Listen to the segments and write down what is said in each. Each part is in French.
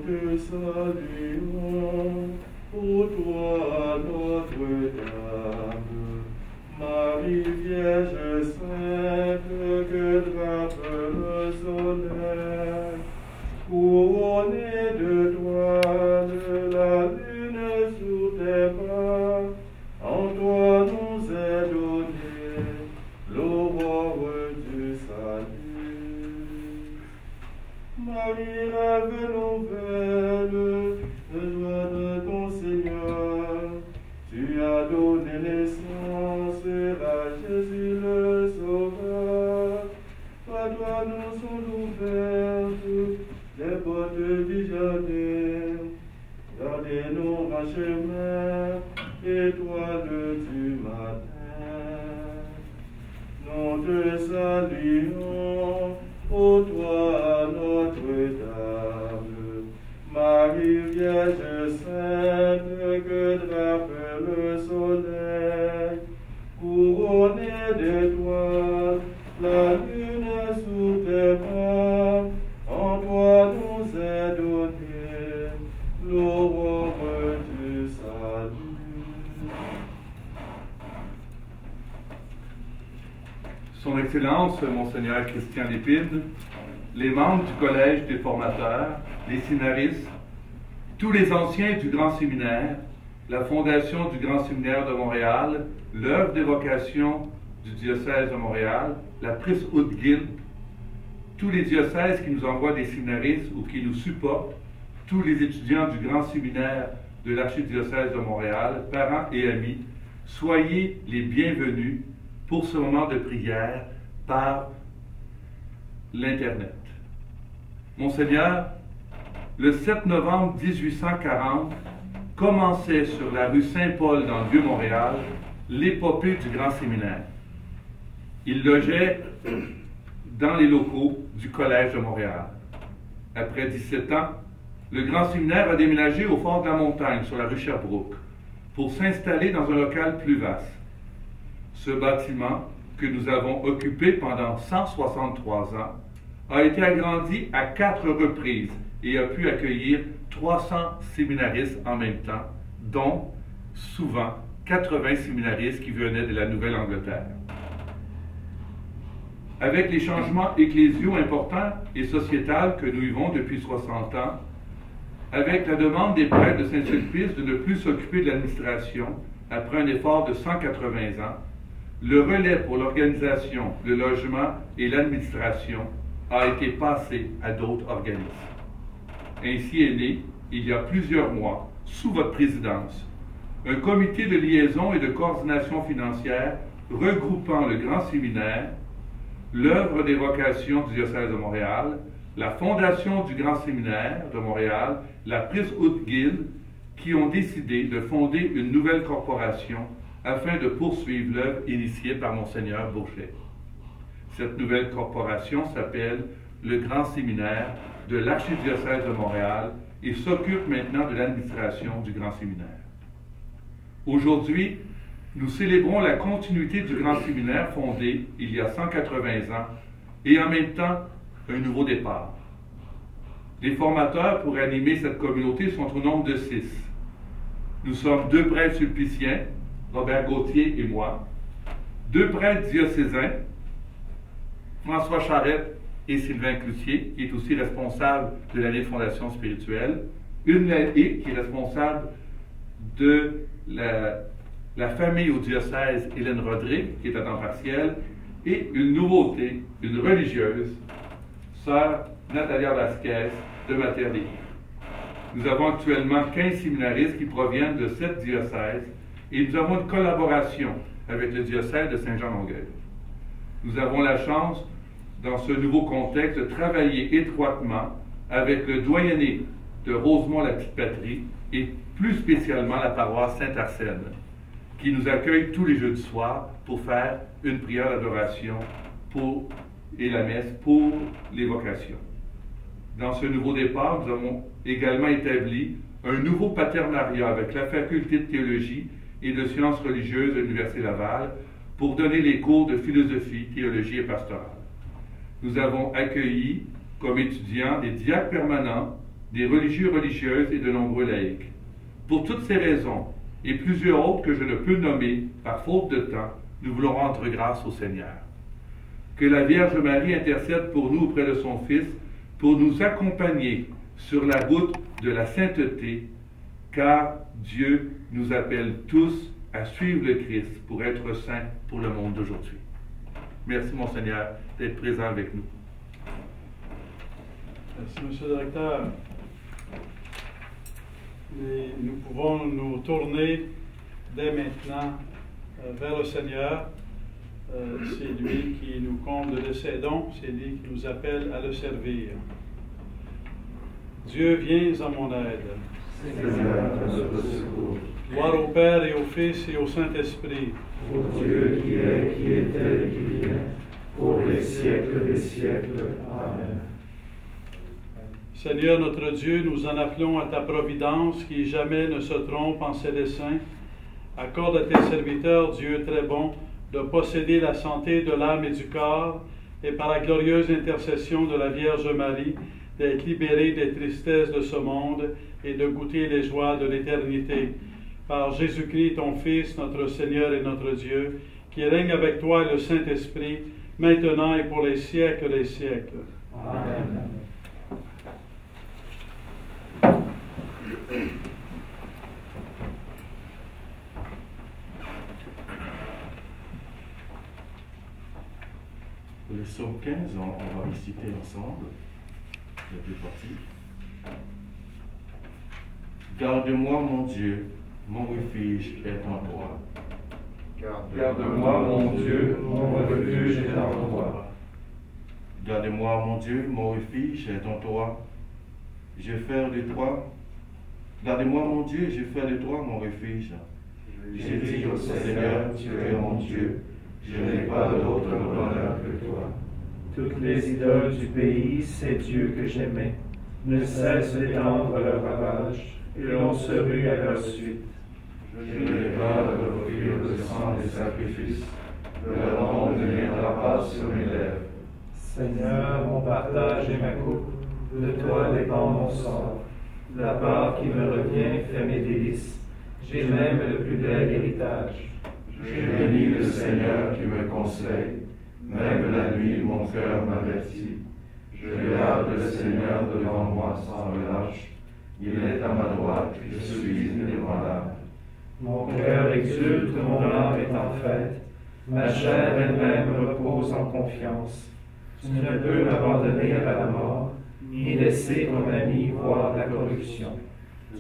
te saluons, ô toi Notre-Dame, Marie Vierge Sainte, que drape le soleil, couronnée d'étoiles, la lune sous tes bras, en toi nous est donné l'aurore du salut. Marie, rêve nouvelle, de joie de ton Seigneur, tu as donné naissance à Jésus le Sauveur. À toi nous sont ouvertes les portes du jardin. Gardez-nous en chemin, étoile du matin. Nous te saluons, ô toi Notre-Dame, Marie Vierge Sainte, que drape le soleil, couronnée d'étoiles, la lune sous tes bras, en toi nous est donné l'aurore du salut. Son Excellence, Monseigneur Christian Lépine, les membres du Collège des formateurs, les séminaristes, tous les anciens du Grand Séminaire, la Fondation du Grand Séminaire de Montréal, l'œuvre d'évocation du diocèse de Montréal, la Priesthood Guild, tous les diocèses qui nous envoient des séminaristes ou qui nous supportent, tous les étudiants du Grand Séminaire de l'archidiocèse de Montréal, parents et amis, soyez les bienvenus pour ce moment de prière par l'Internet. Monseigneur, le 7 novembre 1840, commençait sur la rue Saint-Paul dans le Vieux-Montréal l'épopée du Grand Séminaire. Il logeait dans les locaux du Collège de Montréal. Après 17 ans, le Grand Séminaire a déménagé au Fort de la Montagne, sur la rue Sherbrooke, pour s'installer dans un local plus vaste. Ce bâtiment, que nous avons occupé pendant 163 ans, a été agrandi à 4 reprises et a pu accueillir 300 séminaristes en même temps, dont souvent 80 séminaristes qui venaient de la Nouvelle-Angleterre. Avec les changements ecclésiaux importants et sociétals que nous vivons depuis 60 ans, avec la demande des prêtres de Saint-Sulpice de ne plus s'occuper de l'administration après un effort de 180 ans, le relais pour l'organisation, le logement et l'administration a été passé à d'autres organismes. Ainsi est né, il y a plusieurs mois, sous votre présidence, un comité de liaison et de coordination financière regroupant le Grand Séminaire, l'œuvre des vocations du diocèse de Montréal, la Fondation du Grand Séminaire de Montréal, la Priesthood Guild, qui ont décidé de fonder une nouvelle corporation afin de poursuivre l'œuvre initiée par Monseigneur Bourget. Cette nouvelle corporation s'appelle le Grand Séminaire de l'Archidiocèse de Montréal et s'occupe maintenant de l'administration du Grand Séminaire. Aujourd'hui, nous célébrons la continuité du Grand Séminaire fondé il y a 180 ans et en même temps un nouveau départ. Les formateurs pour animer cette communauté sont au nombre de 6. Nous sommes 2 prêtres sulpiciens, Robert Gauthier et moi, 2 prêtres diocésains, François Charette et Sylvain Cloutier, qui est aussi responsable de l'année de fondation spirituelle, une laïque qui est responsable de la famille au diocèse, Hélène Rodrigue, qui est à temps partiel, et une nouveauté, une religieuse, sœur Natalia Vasquez de Mater Dei. Nous avons actuellement 15 séminaristes qui proviennent de 7 diocèses et nous avons une collaboration avec le diocèse de Saint-Jean-Longueuil. Nous avons la chance, dans ce nouveau contexte, de travailler étroitement avec le doyenné de Rosemont-la-Petite-Patrie et plus spécialement la paroisse Saint-Arsène, qui nous accueille tous les jeudis soirs pour faire une prière d'adoration et la messe pour les vocations. Dans ce nouveau départ, nous avons également établi un nouveau partenariat avec la faculté de théologie et de sciences religieuses de l'Université Laval pour donner les cours de philosophie, théologie et pastorale. Nous avons accueilli comme étudiants des diacres permanents des religieux, religieuses et de nombreux laïcs. Pour toutes ces raisons, et plusieurs autres que je ne peux nommer par faute de temps, nous voulons rendre grâce au Seigneur. Que la Vierge Marie intercède pour nous auprès de son Fils, pour nous accompagner sur la route de la sainteté, car Dieu nous appelle tous à suivre le Christ pour être saints pour le monde d'aujourd'hui. Merci, mon Seigneur, d'être présent avec nous. Merci, Monsieur le Directeur. Et nous pouvons nous tourner dès maintenant vers le Seigneur. C'est lui qui nous comble de ses dons, c'est lui qui nous appelle à le servir. Dieu, viens à mon aide. Seigneur, à notre secours. Gloire au Père et au Fils et au Saint-Esprit. Ô Dieu qui est, qui était et qui vient, pour les siècles des siècles. Amen. Seigneur notre Dieu, nous en appelons à ta providence qui jamais ne se trompe en ses desseins. Accorde à tes serviteurs, Dieu très bon, de posséder la santé de l'âme et du corps, et par la glorieuse intercession de la Vierge Marie, d'être libérés des tristesses de ce monde et de goûter les joies de l'éternité. Par Jésus-Christ, ton Fils, notre Seigneur et notre Dieu, qui règne avec toi et le Saint-Esprit, maintenant et pour les siècles des siècles. Amen. Le psaume 15, on va réciter ensemble, les deux parties. Garde-moi, mon Dieu, mon refuge est en toi. Garde-moi, mon Dieu, mon refuge est en toi. Garde-moi, mon Dieu, mon refuge est en toi. Je fais de toi. Gardez-moi, mon Dieu, je fais de toi mon refuge. J'ai dit au Seigneur, tu es mon Dieu. Je n'ai pas d'autre bonheur que toi. Toutes les idoles du pays, ces dieux que j'aimais, ne cessent d'étendre leurs ravages, et l'on se rue à leur suite. Je n'ai pas à offrir le sang des sacrifices. Leur nom ne viendra pas sur mes lèvres. Seigneur, mon partage et ma coupe, de toi dépend mon sort. La part qui me revient fait mes délices. J'ai même le plus bel héritage. Je bénis le Seigneur qui me conseille. Même la nuit, mon cœur m'avertit. Je garde le Seigneur devant moi sans relâche. Il est à ma droite, je suis inébranlable. Mon cœur exulte, mon âme est en fête. Ma chair elle-même repose en confiance. Tu ne peux m'abandonner à la mort, ni laisser ton ami voir la corruption.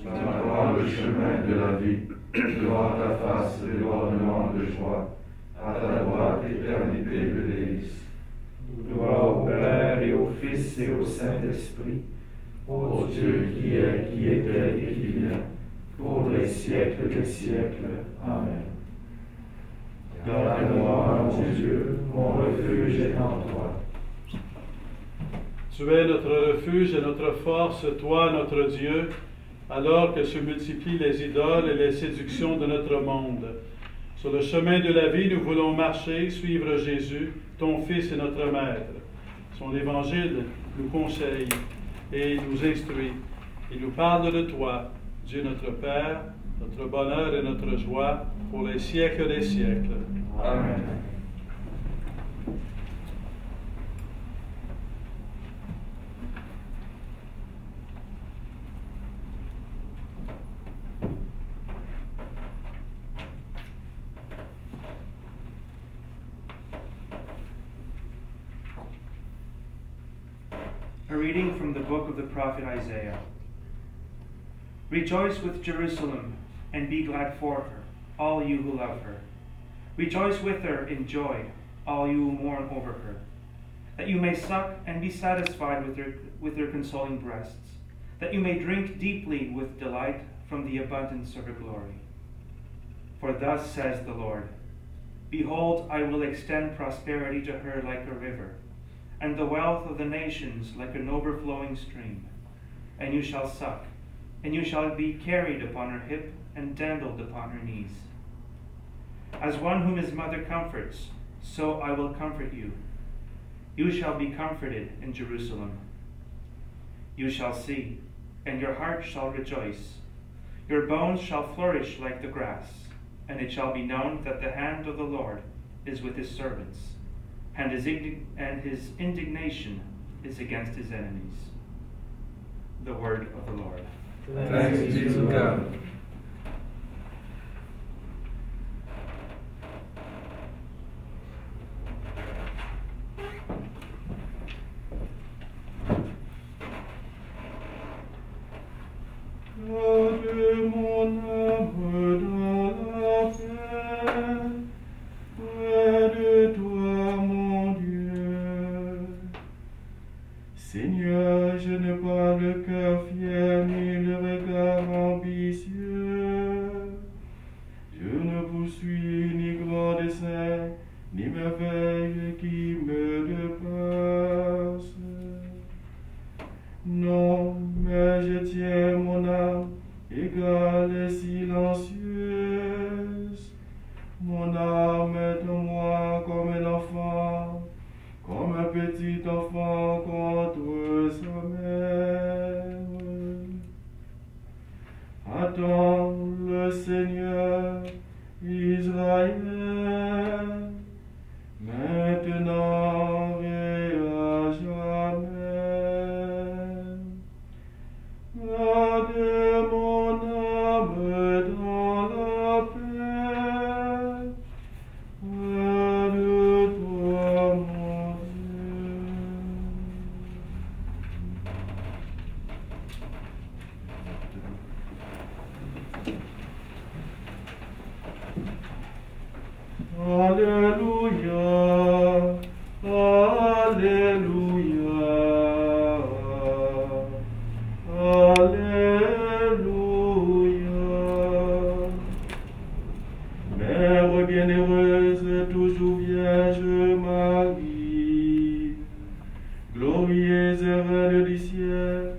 Tu m'apprends le chemin de la vie. Devant ta face, des ornements de joie. À ta droite, éternité de délices. Gloire au Père et au Fils et au Saint-Esprit, Ô Dieu qui est, qui était et qui vient, pour les siècles des siècles. Amen. garde-moi, mon Dieu, mon refuge est en toi. Tu es notre refuge et notre force, toi, notre Dieu, alors que se multiplient les idoles et les séductions de notre monde. Sur le chemin de la vie, nous voulons marcher, suivre Jésus, ton Fils et notre Maître. Son évangile nous conseille et nous instruit. Il nous parle de toi, Dieu notre Père, notre bonheur et notre joie, pour les siècles des siècles. Amen. A reading from the book of the prophet Isaiah. Rejoice with Jerusalem, and be glad for her, all you who love her. Rejoice with her in joy, all you who mourn over her, that you may suck and be satisfied with her consoling breasts, that you may drink deeply with delight from the abundance of her glory. For thus says the Lord, Behold, I will extend prosperity to her like a river, and the wealth of the nations like an overflowing stream. And you shall suck, and you shall be carried upon her hip, and dandled upon her knees. As one whom his mother comforts, so I will comfort you. You shall be comforted in Jerusalem. You shall see, and your heart shall rejoice. Your bones shall flourish like the grass, and it shall be known that the hand of the Lord is with his servants, and his indignation is against his enemies. The word of the Lord. Thanks be to God. Garde mon âme dans la paix, près de toi, mon Dieu. Seigneur, je n'ai pas le cœur fier ni le regard ambitieux. Je ne poursuis ni grand dessein, ni merveille qui me dépasse. Non, mais je tiens mon âme égale et silencieuse. Mon âme est en moi comme un enfant, comme un petit enfant contre sa mère. Attends le Seigneur, Israël, maintenant et à jamais. Garde mon âme dans la paix, près de toi, mon Dieu. Alléluia, Alléluia, Alléluia. Mère bienheureuse, toujours Vierge Marie, glorieuse et reine du ciel,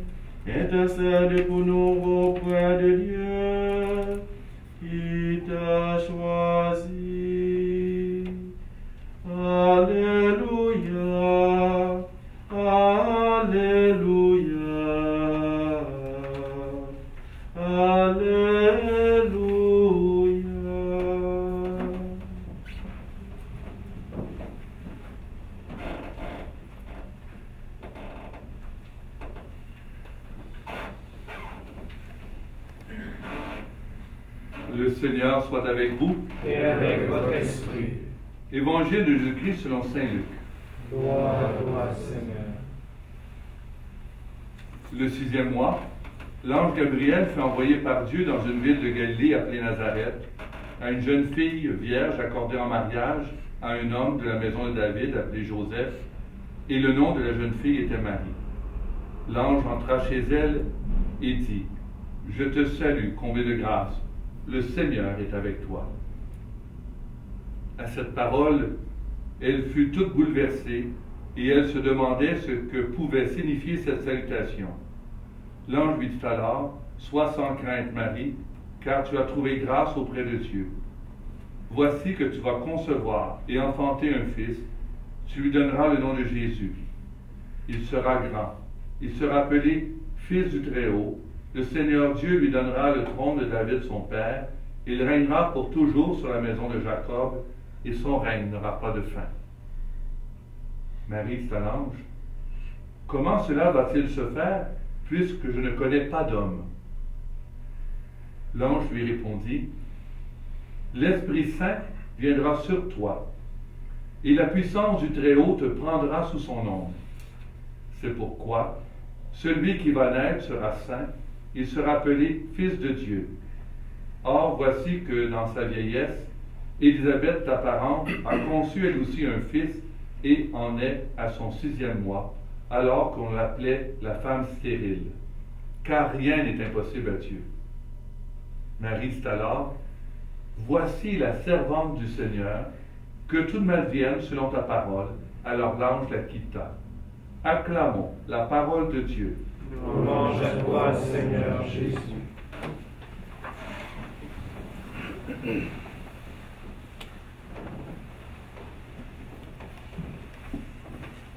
intercède pour nous auprès de Dieu qui t'a choisi. Alléluia, Alléluia, Alléluia. Le Seigneur soit avec vous. Et avec votre esprit. Évangile de Jésus-Christ selon saint Luc. Gloire à toi, Seigneur. Le 6e mois, l'ange Gabriel fut envoyé par Dieu dans une ville de Galilée appelée Nazareth, à une jeune fille vierge accordée en mariage à un homme de la maison de David appelé Joseph, et le nom de la jeune fille était Marie. L'ange entra chez elle et dit, « Je te salue, comblée de grâce, le Seigneur est avec toi. » À cette parole, elle fut toute bouleversée et elle se demandait ce que pouvait signifier cette salutation. L'ange lui dit alors, « Sois sans crainte, Marie, car tu as trouvé grâce auprès de Dieu. Voici que tu vas concevoir et enfanter un fils, tu lui donneras le nom de Jésus. Il sera grand, il sera appelé Fils du Très-Haut. Le Seigneur Dieu lui donnera le trône de David son père, il régnera pour toujours sur la maison de Jacob, et son règne n'aura pas de fin. » Marie dit à l'ange, « Comment cela va-t-il se faire, puisque je ne connais pas d'homme? » L'ange lui répondit, « L'Esprit Saint viendra sur toi, et la puissance du Très-Haut te prendra sous son ombre. C'est pourquoi celui qui va naître sera saint, il sera appelé Fils de Dieu. Or, voici que dans sa vieillesse, Élisabeth, ta parente, a conçu elle aussi un fils et en est à son 6e mois, alors qu'on l'appelait la femme stérile, car rien n'est impossible à Dieu. Marie dit alors, « Voici la servante du Seigneur, que tout m'advienne selon ta parole. » Alors l'ange la quitta. Acclamons la parole de Dieu. Louange à toi, Seigneur Jésus.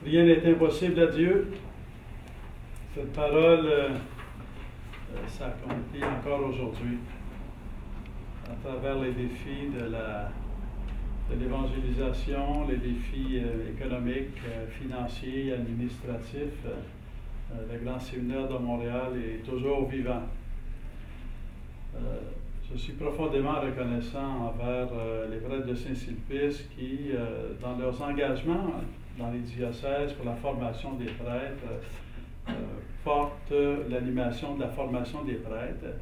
Rien n'est impossible à Dieu. Cette parole s'accomplit encore aujourd'hui à travers les défis de l'évangélisation, les défis économiques, financiers, administratifs. Le Grand Séminaire de Montréal est toujours vivant. Je suis profondément reconnaissant envers les prêtres de Saint-Sulpice qui, dans leurs engagements dans les diocèses pour la formation des prêtres, portent l'animation de la formation des prêtres,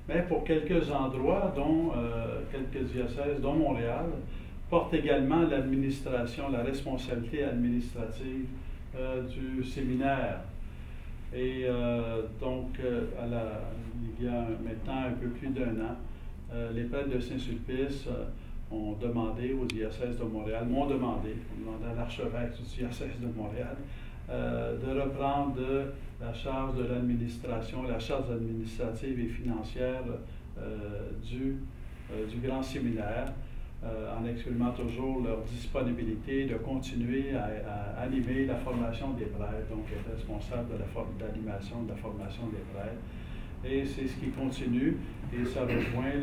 mais pour quelques endroits, dont quelques diocèses, dont Montréal, portent également l'administration, la responsabilité administrative du séminaire. Et donc, il y a maintenant un peu plus d'1 an, les prêtres de Saint-Sulpice ont demandé au diocèse de Montréal, m'ont demandé à l'archevêque du diocèse de Montréal, de reprendre la charge de l'administration, la charge administrative et financière du Grand Séminaire, en exprimant toujours leur disponibilité de continuer à animer la formation des prêtres, donc être responsable de l'animation de la formation des prêtres. Et c'est ce qui continue, et ça rejoint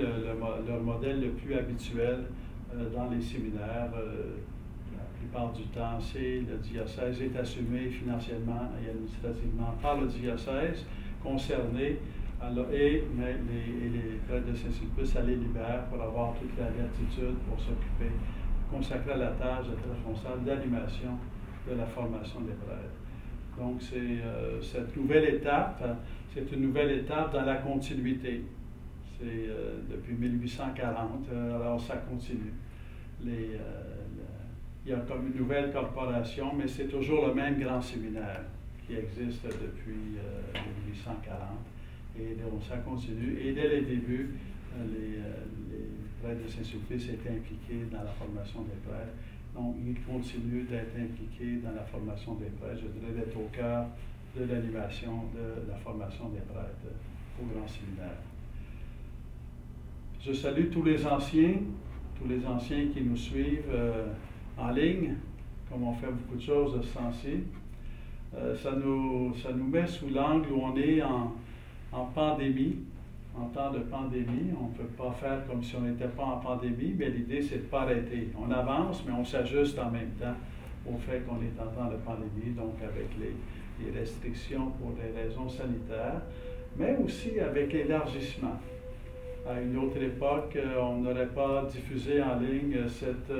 leur modèle le plus habituel dans les séminaires. La plupart du temps, le diocèse est assumé financièrement et administrativement par le diocèse concerné, et les prêtres de Saint-Sulpice, ça les libère pour avoir toute la latitude pour s'occuper, consacrer à la tâche d'être responsable d'animation de la formation des prêtres. Donc, cette nouvelle étape, c'est une nouvelle étape dans la continuité. C'est depuis 1840, alors ça continue. Il y a comme une nouvelle corporation, mais c'est toujours le même grand séminaire qui existe depuis 1840. Et donc, ça continue. Et dès les débuts, les prêtres de Saint-Sulpice étaient impliqués dans la formation des prêtres. Donc, ils continuent d'être impliqués dans la formation des prêtres. Je dirais d'être au cœur de l'animation de la formation des prêtres au Grand Séminaire. Je salue tous les anciens qui nous suivent en ligne, comme on fait beaucoup de choses de ce temps-ci. Ça nous met sous l'angle où on est en pandémie, en temps de pandémie. On ne peut pas faire comme si on n'était pas en pandémie, mais l'idée, c'est de ne pas arrêter. On avance, mais on s'ajuste en même temps au fait qu'on est en temps de pandémie, donc avec les restrictions pour des raisons sanitaires, mais aussi avec l'élargissement. À une autre époque, on n'aurait pas diffusé en ligne cette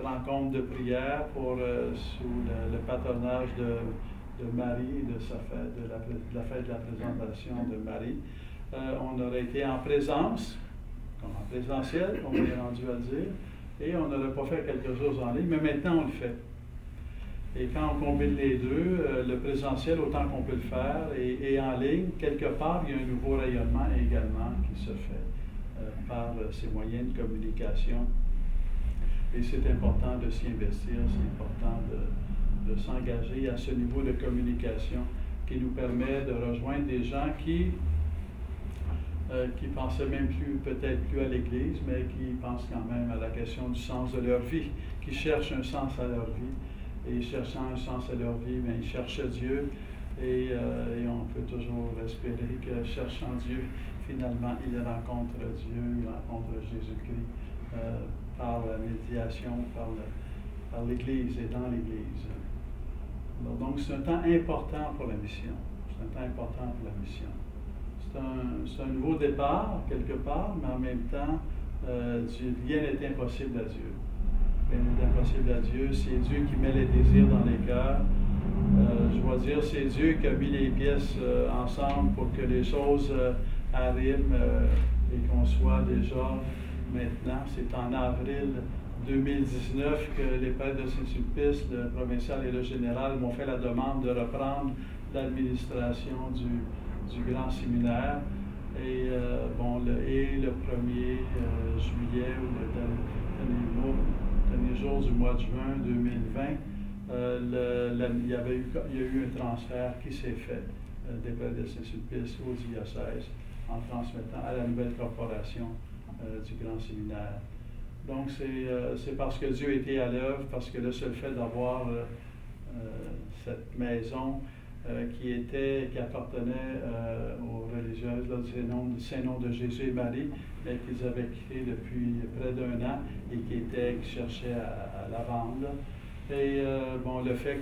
rencontre de prière sous le patronage de Marie, de la fête de la présentation de Marie. On aurait été en présence, comme en présentiel, comme on est rendu à dire, et on n'aurait pas fait quelque chose en ligne, mais maintenant on le fait. Et quand on combine les deux, le présentiel autant qu'on peut le faire, et en ligne, quelque part, il y a un nouveau rayonnement également qui se fait par ces moyens de communication. Et c'est important de s'y investir, c'est important de s'engager à ce niveau de communication qui nous permet de rejoindre des gens qui pensaient même peut-être plus à l'Église, mais qui pensent quand même à la question du sens de leur vie, qui cherchent un sens à leur vie. Et cherchant un sens à leur vie, mais ils cherchent Dieu, et on peut toujours espérer que cherchant Dieu, finalement, ils rencontrent Dieu, ils rencontrent Jésus-Christ par la médiation, par l'Église et dans l'Église. Donc, c'est un temps important pour la mission. C'est un temps important pour la mission. C'est un nouveau départ, quelque part, mais en même temps, rien n'est impossible à Dieu. Rien n'est impossible à Dieu. C'est Dieu qui met les désirs dans les cœurs. Je dois dire, c'est Dieu qui a mis les pièces ensemble pour que les choses arrivent et qu'on soit déjà maintenant. C'est en avril 2019 que les prêtres de Saint-Sulpice, le provincial et le général, m'ont fait la demande de reprendre l'administration du Grand Séminaire. Et le 1er juillet ou le dernier jour du mois de juin 2020, il y a eu un transfert qui s'est fait des prêtres de Saint-Sulpice au diocèse en transmettant à la nouvelle corporation du Grand Séminaire. Donc, c'est parce que Dieu était à l'œuvre, parce que le seul fait d'avoir cette maison qui appartenaient aux religieuses du Saint-Nom de Jésus et Marie, mais qu'ils avaient quitté depuis près d'1 an et qui cherchaient à la vendre. Et bon, le fait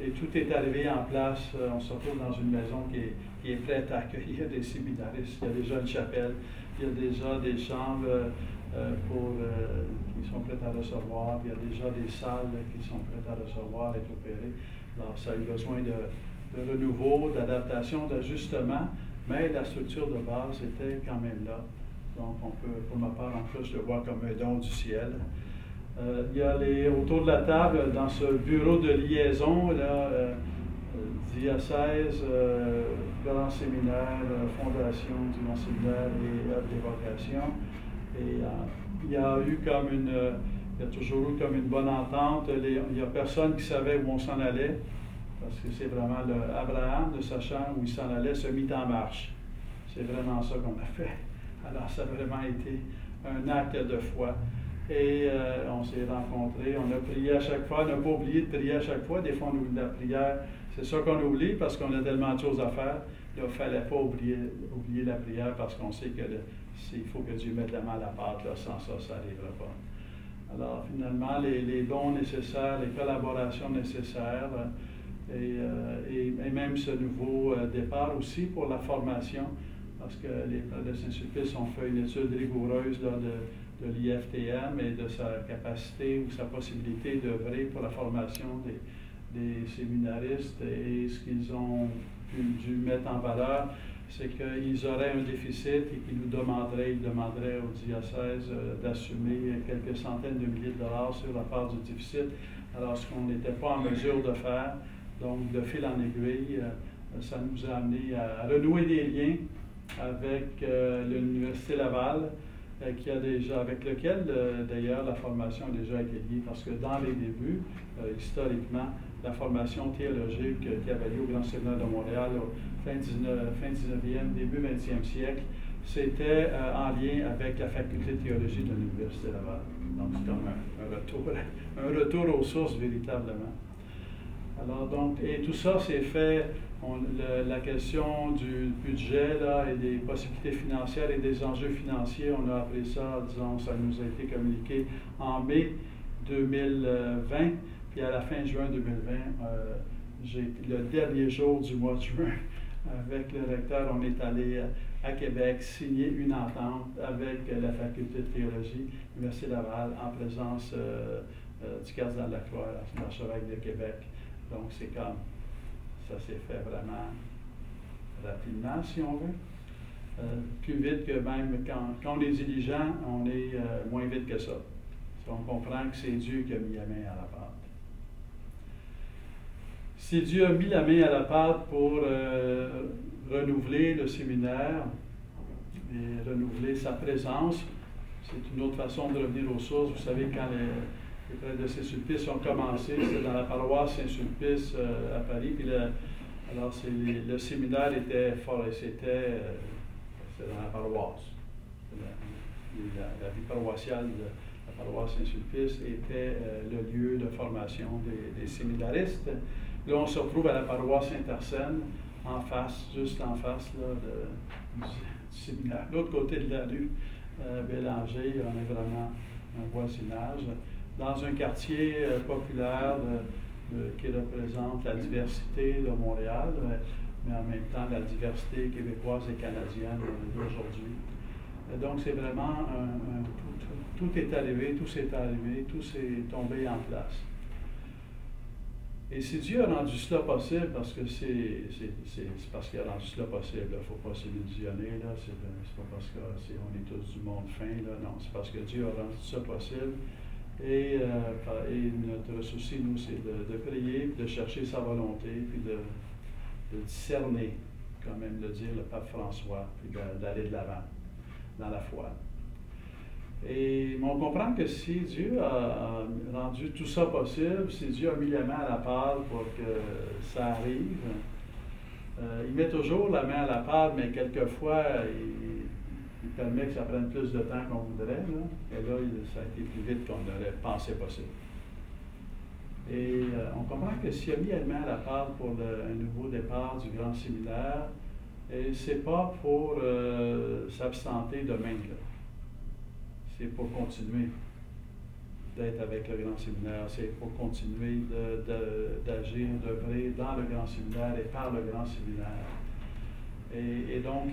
et tout est arrivé en place, on se retrouve dans une maison qui est prête à accueillir des séminaristes. Il y a déjà une chapelle, il y a déjà des chambres qui sont prêtes à recevoir, il y a déjà des salles qui sont prêtes à recevoir et opérer. Alors, ça a eu besoin de renouveau, d'adaptation, d'ajustement, mais la structure de base était quand même là. Donc, on peut, pour ma part, en plus, le voir comme un don du ciel. Il y a autour de la table, dans ce bureau de liaison, là, diocèse, grand séminaire, fondation du grand séminaire et œuvre d'évocation. Et il y a toujours eu comme une bonne entente. Il n'y a personne qui savait où on s'en allait, parce que c'est vraiment Abraham, ne sachant où il s'en allait, se mit en marche. C'est vraiment ça qu'on a fait. Alors, ça a vraiment été un acte de foi. Et on s'est rencontrés, on a prié à chaque fois, on n'a pas oublié de prier à chaque fois. Des fois, on oublie la prière. C'est ça qu'on oublie parce qu'on a tellement de choses à faire. Il ne fallait pas oublier la prière parce qu'on sait qu'il faut que Dieu mette la main à la pâte. Là, sans ça, ça n'arrivera pas. Alors, finalement, les dons nécessaires, les collaborations nécessaires et même ce nouveau départ aussi pour la formation, parce que les frères de Saint-Sulpice ont fait une étude rigoureuse là, de l'IFTM et de sa capacité ou sa possibilité d'œuvrer pour la formation des séminaristes. Et ce qu'ils ont dû mettre en valeur, c'est qu'ils auraient un déficit et qu'ils ils demanderaient au diocèse d'assumer quelques centaines de milliers de dollars sur la part du déficit, alors ce qu'on n'était pas en mesure de faire. Donc, de fil en aiguille, ça nous a amené à renouer des liens avec l'Université Laval, avec lequel, d'ailleurs, la formation a déjà été liée, parce que dans les débuts, historiquement, la formation théologique qui avait lieu au Grand Séminaire de Montréal, fin 19e, début 20e siècle, c'était en lien avec la faculté de théologie de l'Université Laval. Donc, c'est comme un retour aux sources, véritablement. Alors, donc, et tout ça s'est fait, la question du budget là, et des possibilités financières et des enjeux financiers, on a appris ça, disons, ça nous a été communiqué en mai 2020, puis à la fin juin 2020, le dernier jour du mois de juin, avec le recteur, on est allé à Québec signer une entente avec la faculté de théologie, l'Université Laval, en présence du cardinal Lacroix, l'archevêque de Québec. Donc, c'est comme, ça s'est fait vraiment rapidement, si on veut. Plus vite que même quand on est diligent, on est moins vite que ça. On comprend que c'est Dieu qui a mis la main à la pâte. Si Dieu a mis la main à la pâte pour renouveler le séminaire et renouveler sa présence, c'est une autre façon de revenir aux sources. Vous savez, quand les frères de Saint-Sulpice ont commencé, c'était dans la paroisse Saint-Sulpice à Paris. Puis alors, le séminaire était fort, c'était dans la paroisse. La vie paroissiale de la paroisse Saint-Sulpice était le lieu de formation des séminaristes. Là, on se retrouve à la paroisse Saint-Arsène, en face, juste en face là, du séminaire. De l'autre côté de la rue, Bélanger, on a vraiment un voisinage. Dans un quartier populaire qui représente la diversité de Montréal, mais en même temps la diversité québécoise et canadienne d'aujourd'hui. Donc c'est vraiment tout est arrivé, tout s'est arrivé, tout s'est tombé en place. Et si Dieu a rendu cela possible, parce que c'est parce qu'il a rendu cela possible, il ne faut pas s'illusionner, c'est pas parce qu'on est tous du monde fin, là, non, c'est parce que Dieu a rendu ça possible. Et notre souci, nous, c'est de prier, de chercher sa volonté, puis de discerner, comme aime le dire le pape François, puis d'aller de l'avant dans la foi. Et on comprend que si Dieu a rendu tout ça possible, si Dieu a mis la main à la pâte pour que ça arrive, il met toujours la main à la pâte, mais quelquefois, il permet que ça prenne plus de temps qu'on voudrait. Là. Et là, ça a été plus vite qu'on aurait pensé possible. Et on comprend que si Amy elle-même elle parle pour un nouveau départ du grand séminaire, et c'est pas pour s'absenter demain, là. C'est pour continuer d'être avec le grand séminaire, c'est pour continuer d'agir, d'œuvrer dans le grand séminaire et par le grand séminaire. Et donc,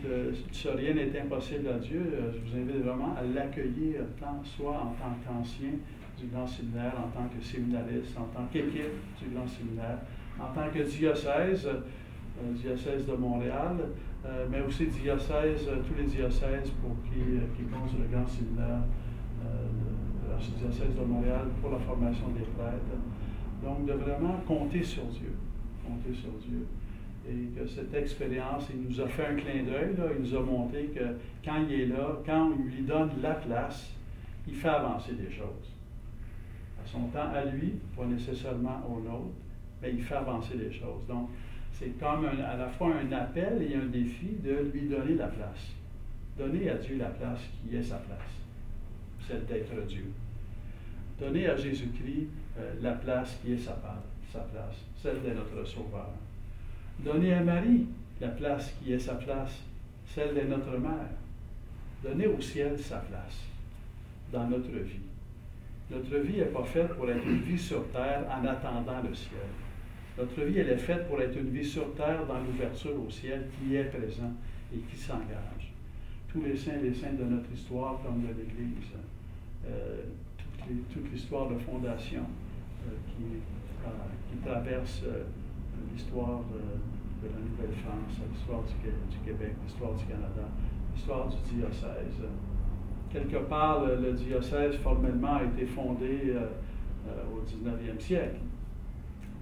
rien n'est impossible à Dieu. Je vous invite vraiment à l'accueillir, soit en tant qu'ancien du grand séminaire, en tant que séminariste, en tant qu'équipe du grand séminaire, en tant que diocèse de Montréal, mais aussi diocèse, tous les diocèses pour qui comptent sur le grand séminaire, l'archidiocèse de Montréal pour la formation des prêtres. Donc, de vraiment compter sur Dieu. Compter sur Dieu. Et que cette expérience, il nous a fait un clin d'œil, il nous a montré que quand il est là, quand on lui donne la place, il fait avancer les choses. À son temps, à lui, pas nécessairement au nôtre, mais il fait avancer les choses. Donc, c'est comme à la fois un appel et un défi de lui donner la place. Donner à Dieu la place qui est sa place, celle d'être Dieu. Donner à Jésus-Christ la place qui est sa place, celle de notre Sauveur. Donner à Marie la place qui est sa place, celle de notre mère. Donner au ciel sa place dans notre vie. Notre vie n'est pas faite pour être une vie sur terre en attendant le ciel. Notre vie, elle est faite pour être une vie sur terre dans l'ouverture au ciel qui est présent et qui s'engage. Tous les saints et les saintes de notre histoire, comme de l'Église, toute l'histoire de fondation qui traverse l'histoire de la Nouvelle-France, l'histoire du Québec, l'histoire du Canada, l'histoire du diocèse. Quelque part, le diocèse formellement a été fondé au 19e siècle.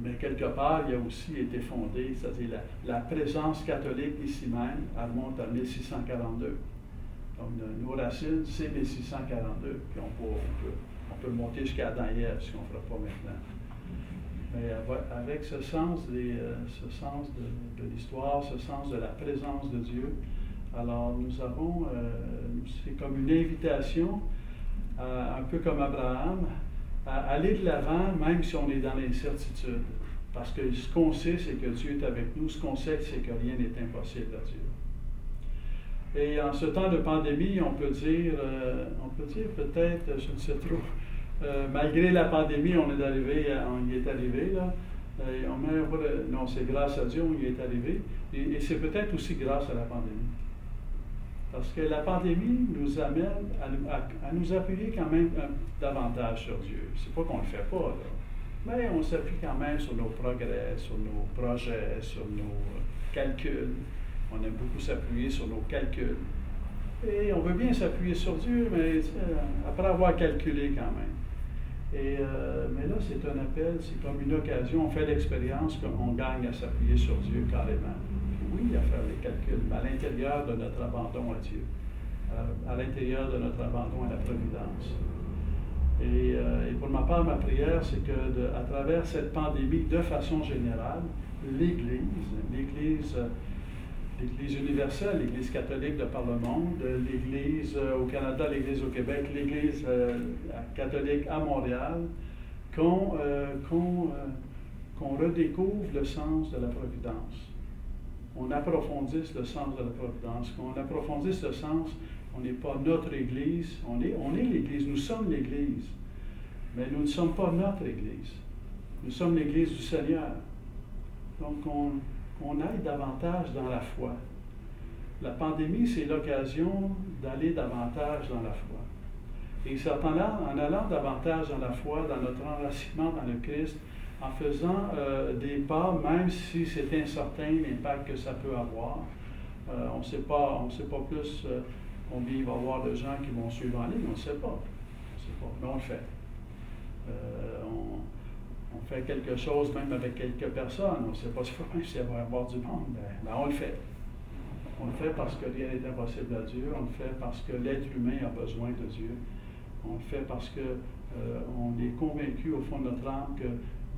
Mais quelque part, il a aussi été fondé, c'est-à-dire la présence catholique ici même, elle remonte à 1642. Donc, nos racines, c'est 1642. Puis on peut monter jusqu'à Adam et Ève, ce qu'on ne fera pas maintenant. Mais avec ce sens de l'histoire, ce sens de la présence de Dieu, alors nous avons, c'est comme une invitation, un peu comme Abraham, à aller de l'avant, même si on est dans l'incertitude. Parce que ce qu'on sait, c'est que Dieu est avec nous. Ce qu'on sait, c'est que rien n'est impossible à Dieu. Et en ce temps de pandémie, on peut dire peut-être, je ne sais trop, malgré la pandémie, on y est arrivé, là. Non, c'est grâce à Dieu, on y est arrivé. Et c'est peut-être aussi grâce à la pandémie. Parce que la pandémie nous amène à nous appuyer quand même davantage sur Dieu. C'est pas qu'on ne le fait pas, là. Mais on s'appuie quand même sur nos progrès, sur nos projets, sur nos calculs. On aime beaucoup s'appuyer sur nos calculs. Et on veut bien s'appuyer sur Dieu, mais après avoir calculé quand même. Mais là, c'est un appel, c'est comme une occasion. On fait l'expérience qu'on gagne à s'appuyer sur Dieu carrément. Oui, à faire les calculs, mais à l'intérieur de notre abandon à Dieu, à l'intérieur de notre abandon à la providence. Et pour ma part, ma prière, c'est que à travers cette pandémie, de façon générale, l'Église universelle, l'Église catholique de par le monde, l'Église au Canada, l'Église au Québec, l'Église catholique à Montréal, qu'on redécouvre le sens de la providence. On approfondisse le sens de la providence, qu'on approfondisse le sens, on n'est pas notre Église, on est l'Église, nous sommes l'Église, mais nous ne sommes pas notre Église. Nous sommes l'Église du Seigneur. Donc, on aille davantage dans la foi. La pandémie, c'est l'occasion d'aller davantage dans la foi. Et c'est en allant davantage dans la foi, dans notre enracinement dans le Christ, en faisant des pas, même si c'est incertain l'impact que ça peut avoir. On ne sait pas plus combien il va y avoir de gens qui vont suivre en ligne, on ne sait pas. Mais on le fait. On fait quelque chose même avec quelques personnes. On ne sait pas s'il va y avoir du monde, mais on le fait. On le fait parce que rien n'est impossible à Dieu. On le fait parce que l'être humain a besoin de Dieu. On le fait parce qu'on est convaincu au fond de notre âme que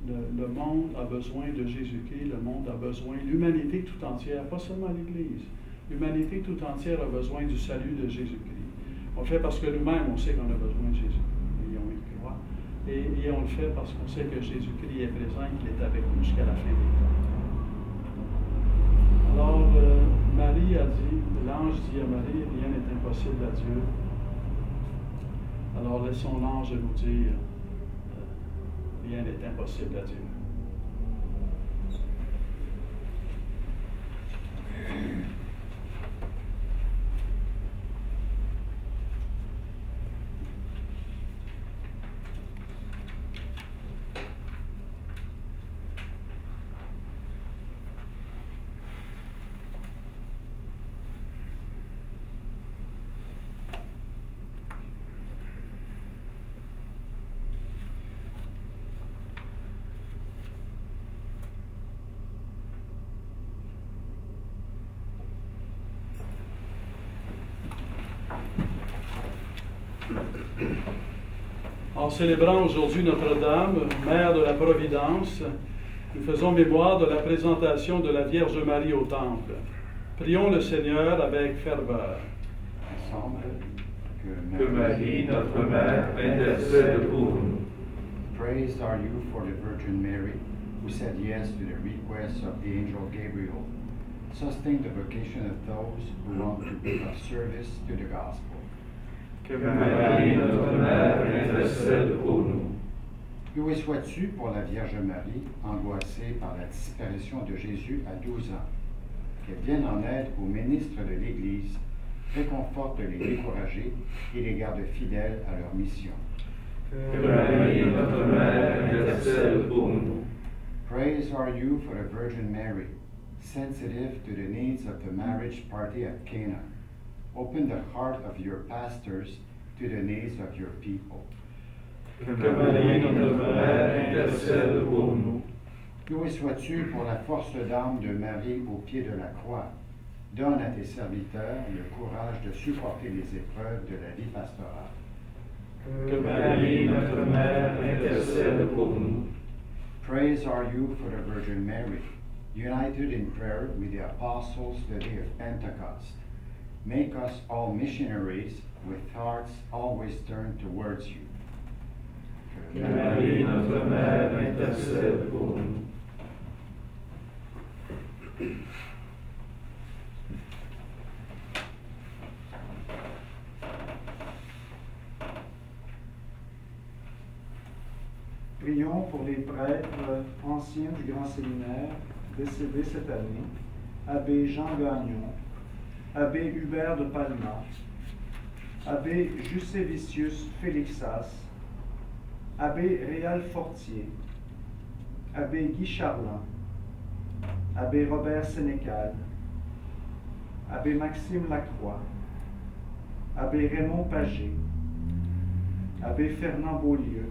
le monde a besoin de Jésus-Christ, le monde a besoin, l'humanité tout entière, pas seulement l'Église, l'humanité tout entière a besoin du salut de Jésus-Christ. On le fait parce que nous-mêmes, on sait qu'on a besoin de Jésus-Christ, et on y croit. Et on le fait parce qu'on sait que Jésus-Christ est présent et qu'il est avec nous jusqu'à la fin des temps. Alors, Marie a dit, l'ange dit à Marie, rien n'est impossible à Dieu. Alors, laissons l'ange nous dire, rien n'est impossible à Dieu. En célébrant aujourd'hui Notre-Dame, Mère de la Providence, nous faisons mémoire de la présentation de la Vierge Marie au Temple. Prions le Seigneur avec ferveur. Ensemble, Que Marie, notre Mère, intercède pour nous. Praised are you for the Virgin Mary, who said yes to the request of the angel Gabriel. Sustain the vocation of those who want to be of service to the gospel. Que Marie, notre Mère, intercède pour nous. Loué sois-tu pour la Vierge Marie, angoissée par la disparition de Jésus à 12 ans. Qu'elle vienne en aide aux ministres de l'Église, réconforte les découragés et les garde fidèles à leur mission. Que Marie, notre Mère, intercède pour nous. Praise are you for the Virgin Mary, sensitive to the needs of the marriage party at Cana. Open the heart of your pastors to the needs of your people. Que Marie, notre Mère, intercède pour nous. Loué sois-tu pour la force d'âme de Marie au pied de la croix. Donne à tes serviteurs le courage de supporter les épreuves de la vie pastorale. Que Marie, notre Mère, intercède pour nous. Praise are you for the Virgin Mary, united in prayer with the apostles the day of Pentecost. Make us all missionaries with hearts always turned towards you. Que Marie, notre Mère, intercède pour nous. Prions pour les prêtres anciens du Grand Séminaire décédés cette année, Abbé Jean Gagnon, Abbé Hubert de Palma, Abbé Juscelicius Félixas, Abbé Réal Fortier, Abbé Guy Charland, Abbé Robert Sénécal, Abbé Maxime Lacroix, Abbé Raymond Pagé, Abbé Fernand Beaulieu,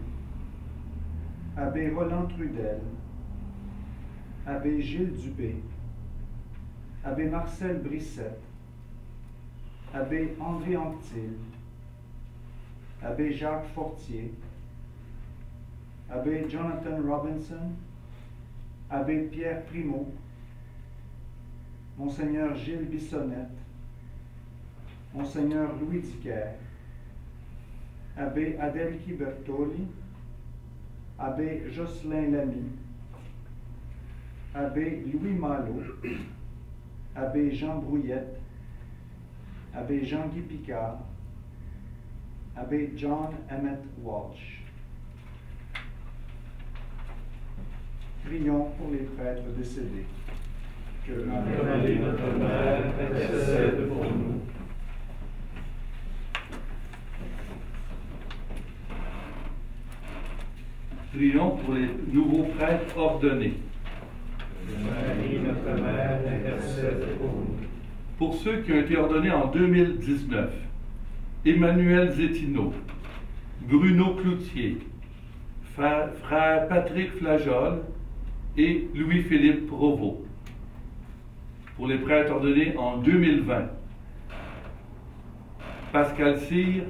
Abbé Roland Trudel, Abbé Gilles Dubé, Abbé Marcel Brissette, Abbé André Anctil, Abbé Jacques Fortier, Abbé Jonathan Robinson, Abbé Pierre Primo, Monseigneur Gilles Bissonnette, Monseigneur Louis Dicker, Abbé Adelchi Bertoli, Abbé Jocelyn Lamy, Abbé Louis Malo, Abbé Jean Brouillette, Abbé Jean-Guy Picard, Abbé John Emmett Walsh. Prions pour les prêtres décédés. Que Marie, notre Mère, intercède pour nous. Prions pour les nouveaux prêtres ordonnés. Que Marie, notre Mère, intercède pour nous. Pour ceux qui ont été ordonnés en 2019, Emmanuel Zétino, Bruno Cloutier, frère Patrick Flajol et Louis-Philippe Provost. Pour les prêtres ordonnés en 2020, Pascal Cyr,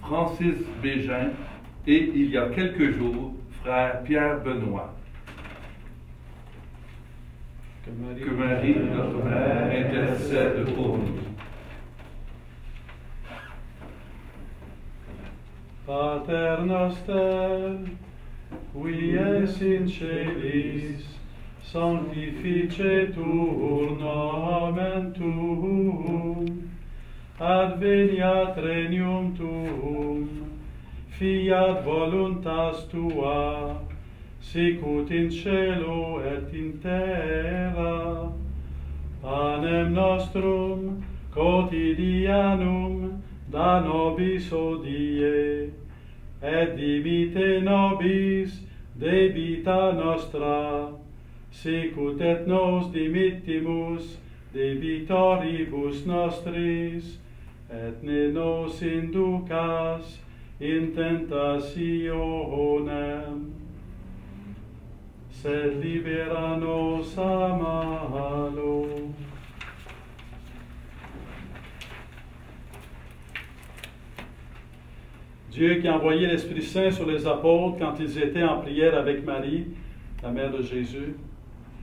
Francis Bégin et, il y a quelques jours, frère Pierre Benoît. Que Marie, notre Mère, intercède pour nous. Pater Pater noster, qui es in celis, sanctificetur nomen tuum, adveniat regnum tuum, fiat voluntas tua, sicut in cielo et in terra. Panem nostrum quotidianum da nobis hodie, et dimitte nobis debita nostra, sicut et nos dimittimus debitoribus nostris, et ne nos inducas in tentationem, sed libera nos a malo. Dieu qui a envoyé l'Esprit Saint sur les apôtres quand ils étaient en prière avec Marie, la mère de Jésus,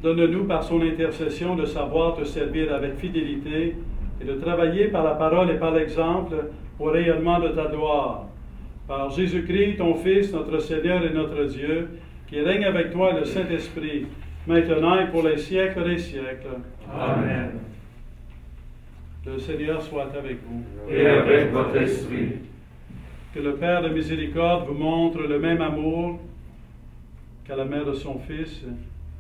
donne-nous par son intercession de savoir te servir avec fidélité et de travailler par la parole et par l'exemple au rayonnement de ta gloire. Par Jésus-Christ, ton Fils, notre Seigneur et notre Dieu, qui règne avec toi et le Saint-Esprit, maintenant et pour les siècles des siècles. Amen. Le Seigneur soit avec vous. Et avec votre esprit. Que le Père de miséricorde vous montre le même amour qu'à la mère de son Fils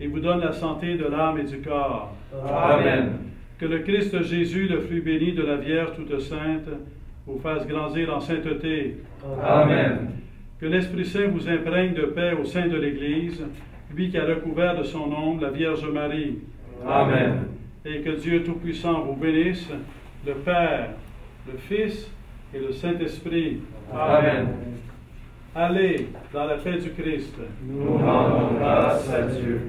et vous donne la santé de l'âme et du corps. Amen. Que le Christ Jésus, le fruit béni de la Vierge toute sainte, vous fasse grandir en sainteté. Amen. Que l'Esprit Saint vous imprègne de paix au sein de l'Église, lui qui a recouvert de son ombre la Vierge Marie. Amen. Et que Dieu Tout-Puissant vous bénisse, le Père, le Fils et le Saint-Esprit. Amen. Allez dans la paix du Christ. Nous rendons grâce à Dieu.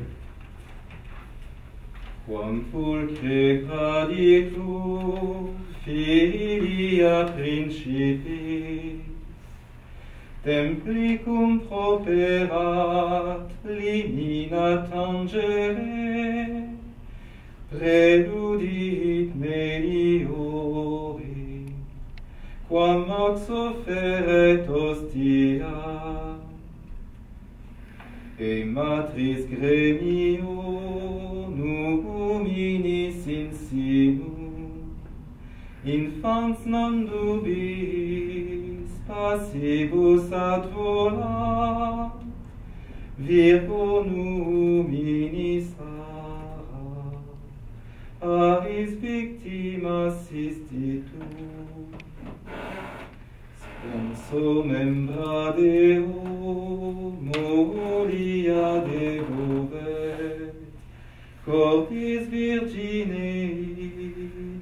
Quam pulcre graditur filia principis, templicum properat limina tangere, predudit meliori, quam mox offeret hostia, e matris gremio numinis in sinum, infans non dubis passibus ad vola, virgo numinis aris victimas istitum, spenso membra Deo molia devovet, corpus virginei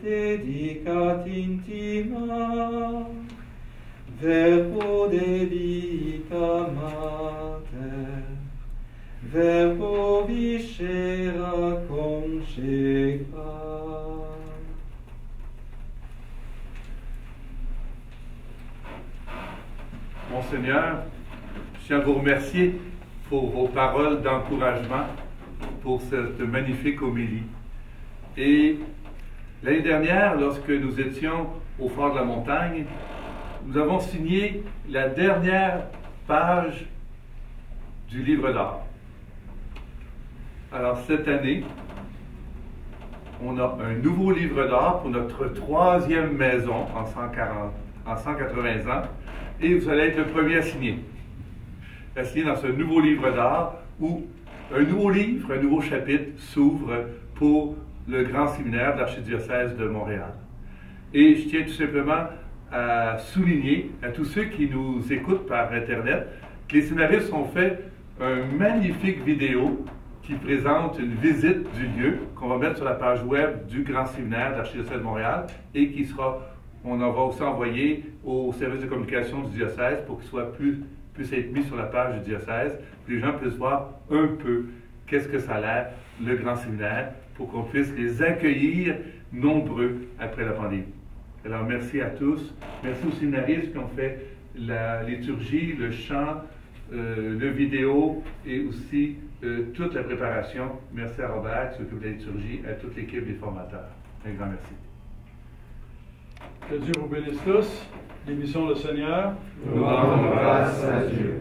dedicat intima, verbo de vita mater, verbo viscera conjecta. Monseigneur, je tiens à vous remercier pour vos paroles d'encouragement, pour cette magnifique homélie. Et l'année dernière, lorsque nous étions au Fort de la Montagne, nous avons signé la dernière page du livre d'or. Alors cette année, on a un nouveau livre d'or pour notre 3e maison en 180 ans, et vous allez être le premier à signer dans ce nouveau livre d'or où un nouveau livre, un nouveau chapitre s'ouvre pour le grand séminaire de l'archidiocèse de Montréal. Et je tiens tout simplement à souligner à tous ceux qui nous écoutent par Internet que les séminaristes ont fait une magnifique vidéo qui présente une visite du lieu qu'on va mettre sur la page web du grand séminaire de l'archidiocèse de Montréal et qui sera, on en va aussi envoyer au service de communication du diocèse pour qu'il soit puisse être mis sur la page du diocèse, pour que les gens puissent voir un peu qu'est-ce que ça a l'air, le grand séminaire, pour qu'on puisse les accueillir nombreux après la pandémie. Alors merci à tous, merci aux séminaristes qui ont fait la liturgie, le chant, le vidéo et aussi toute la préparation. Merci à Robert qui s'occupe de la liturgie, à toute l'équipe des formateurs. Un grand merci. Que Dieu vous bénisse tous. Bénissons le Seigneur. Nous rendons grâce à Dieu.